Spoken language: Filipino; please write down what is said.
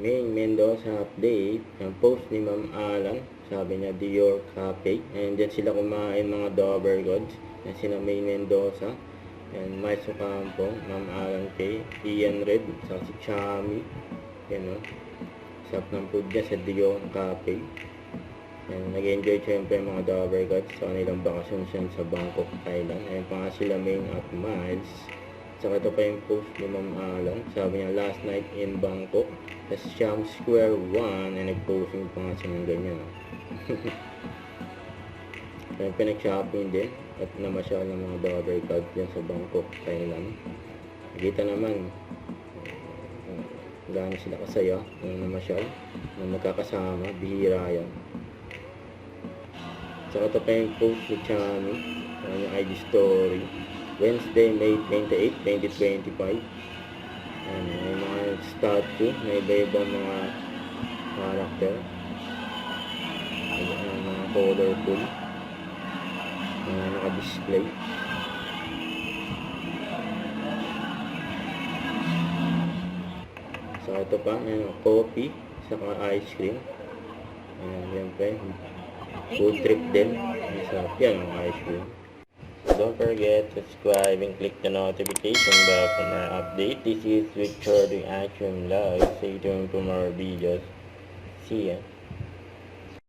Main Mendoza update. Yung post ni Ma'am Alan. Sabi niya, Dior Cafe. And dyan sila kumain mga Dover Gods. Yan sila Main Mendoza. And Miles Ocampo, Ma'am Alan K. Ian Red, sa si Chami. Yan o. Sarap ng food niya sa Dior Cafe. And nag-enjoy syempre mga Dover Gods sa kanilang bakasyon sa Bangkok, Thailand. Ayun pa nga sila Main at Miles. Saka ito pa yung post ni Ma'am Alan. Sabi niya, last night in Bangkok, sa Siam Square 1, and nag-posting pa nga siya ng ganyan. Kaya pinag-shopping din at namasyal ng mga Dover Gods dyan sa Bangkok, Thailand. Nakita naman, gano'n sila kasaya nung namasyal, nung magkakasama, bihira yan. Saka ito pa yung post ni Chami, yung IG story. Wednesday, May 28, 2025. May mga statue, may iba-ibang mga character. Mga colorful. Naka-display. So, ito pa, coffee, saka ice cream. Yan pa, food trip din. Sarap yan, ang ice cream. Don't forget to subscribe and click the notification bell for more update. This is Richard Action Live. Stay tuned for more videos. See ya.